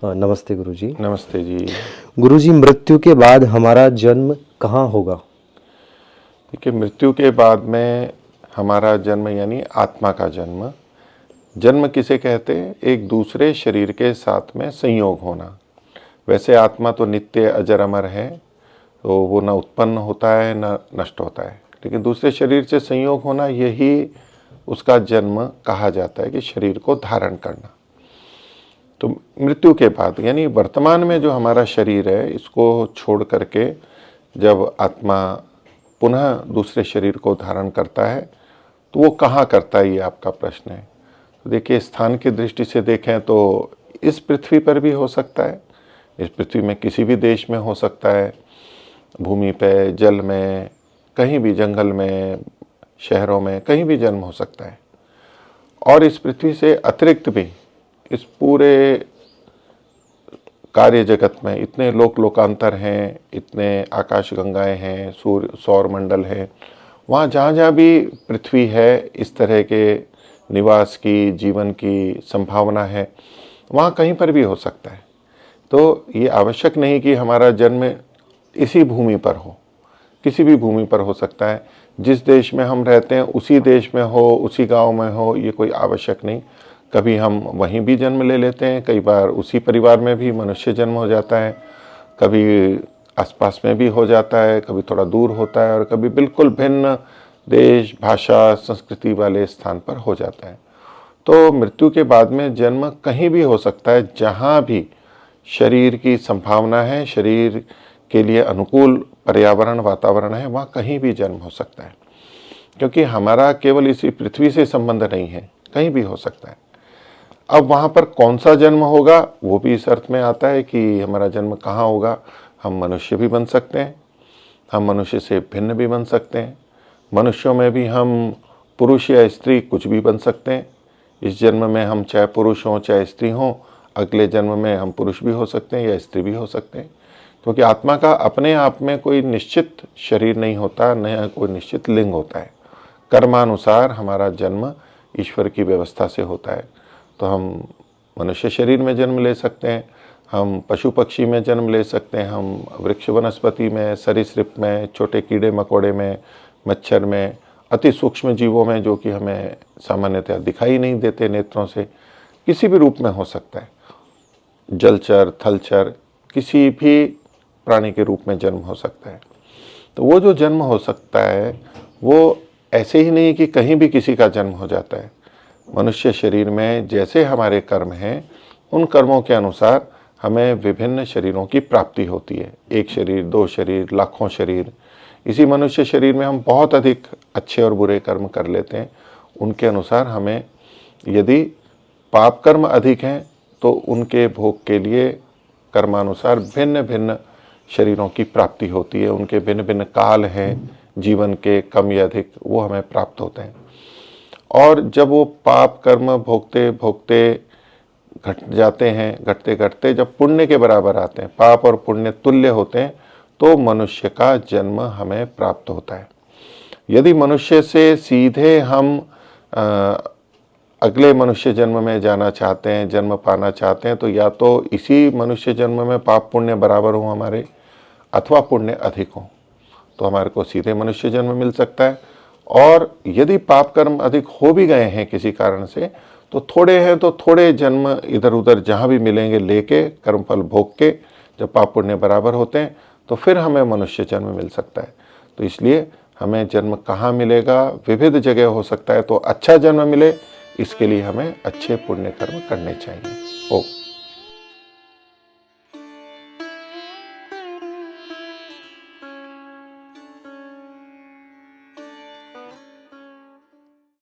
नमस्ते गुरुजी। नमस्ते जी। गुरुजी, मृत्यु के बाद हमारा जन्म कहाँ होगा? देखिए, मृत्यु के बाद में हमारा जन्म यानी आत्मा का जन्म। जन्म किसे कहते हैं? एक दूसरे शरीर के साथ में संयोग होना। वैसे आत्मा तो नित्य अजर अमर है, तो वो न उत्पन्न होता है न नष्ट होता है, लेकिन दूसरे शरीर से संयोग होना, यही उसका जन्म कहा जाता है कि शरीर को धारण करना। तो मृत्यु के बाद यानी वर्तमान में जो हमारा शरीर है, इसको छोड़ करके जब आत्मा पुनः दूसरे शरीर को धारण करता है, तो वो कहाँ करता है, ये आपका प्रश्न है। तो देखिए, स्थान की दृष्टि से देखें तो इस पृथ्वी पर भी हो सकता है, इस पृथ्वी में किसी भी देश में हो सकता है, भूमि पे, जल में, कहीं भी, जंगल में, शहरों में, कहीं भी जन्म हो सकता है। और इस पृथ्वी से अतिरिक्त भी इस पूरे कार्य जगत में इतने लोकांतर हैं, इतने आकाश गंगाएं हैं, सूर्य सौर मंडल है, वहाँ जहाँ जहाँ भी पृथ्वी है, इस तरह के निवास की, जीवन की संभावना है, वहाँ कहीं पर भी हो सकता है। तो ये आवश्यक नहीं कि हमारा जन्म इसी भूमि पर हो, किसी भी भूमि पर हो सकता है। जिस देश में हम रहते हैं उसी देश में हो, उसी गांव में हो, ये कोई आवश्यक नहीं। कभी हम वहीं भी जन्म ले लेते हैं, कई बार उसी परिवार में भी मनुष्य जन्म हो जाता है, कभी आसपास में भी हो जाता है, कभी थोड़ा दूर होता है, और कभी बिल्कुल भिन्न देश, भाषा, संस्कृति वाले स्थान पर हो जाता है। तो मृत्यु के बाद में जन्म कहीं भी हो सकता है, जहाँ भी शरीर की संभावना है, शरीर के लिए अनुकूल पर्यावरण, वातावरण है, वहाँ कहीं भी जन्म हो सकता है। क्योंकि हमारा केवल इसी पृथ्वी से संबंध नहीं है, कहीं भी हो सकता है। अब वहाँ पर कौन सा जन्म होगा, वो भी इस अर्थ में आता है कि हमारा जन्म कहाँ होगा। हम मनुष्य भी बन सकते हैं, हम मनुष्य से भिन्न भी बन सकते हैं, मनुष्यों में भी हम पुरुष या स्त्री कुछ भी बन सकते हैं। इस जन्म में हम चाहे पुरुष हों चाहे स्त्री हों, अगले जन्म में हम पुरुष भी हो सकते हैं या स्त्री भी हो सकते हैं। क्योंकि आत्मा का अपने आप में कोई निश्चित शरीर नहीं होता, न कोई निश्चित लिंग होता है। कर्मानुसार हमारा जन्म ईश्वर की व्यवस्था से होता है। तो हम मनुष्य शरीर में जन्म ले सकते हैं, हम पशु पक्षी में जन्म ले सकते हैं, हम वृक्ष वनस्पति में, सरीसृप में, छोटे कीड़े मकोड़े में, मच्छर में, अति सूक्ष्म जीवों में, जो कि हमें सामान्यतः दिखाई नहीं देते नेत्रों से, किसी भी रूप में हो सकता है। जलचर, थलचर, किसी भी प्राणी के रूप में जन्म हो सकता है। तो वो जो जन्म हो सकता है, वो ऐसे ही नहीं कि कहीं भी किसी का जन्म हो जाता है। मनुष्य शरीर में जैसे हमारे कर्म हैं, उन कर्मों के अनुसार हमें विभिन्न शरीरों की प्राप्ति होती है। एक शरीर, दो शरीर, लाखों शरीर। इसी मनुष्य शरीर में हम बहुत अधिक अच्छे और बुरे कर्म कर लेते हैं। उनके अनुसार हमें, यदि पाप कर्म अधिक हैं, तो उनके भोग के लिए कर्मानुसार भिन्न भिन्न शरीरों की प्राप्ति होती है। उनके भिन्न भिन्न काल हैं जीवन के, कम या अधिक, वो हमें प्राप्त होते हैं। और जब वो पाप कर्म भोगते भोगते घट जाते हैं, घटते घटते जब पुण्य के बराबर आते हैं, पाप और पुण्य तुल्य होते हैं, तो मनुष्य का जन्म हमें प्राप्त होता है। यदि मनुष्य से सीधे हम अगले मनुष्य जन्म में जाना चाहते हैं, जन्म पाना चाहते हैं, तो या तो इसी मनुष्य जन्म में पाप पुण्य बराबर हो हमारे, अथवा पुण्य अधिक हो, तो हमारे को सीधे मनुष्य जन्म मिल सकता है। और यदि पाप कर्म अधिक हो भी गए हैं किसी कारण से, तो थोड़े हैं तो थोड़े जन्म इधर उधर जहाँ भी मिलेंगे लेके, कर्मफल भोग के, जब पाप पुण्य बराबर होते हैं, तो फिर हमें मनुष्य जन्म मिल सकता है। तो इसलिए हमें जन्म कहाँ मिलेगा, विविध जगह हो सकता है। तो अच्छा जन्म मिले, इसके लिए हमें अच्छे पुण्य कर्म करने चाहिए। ओ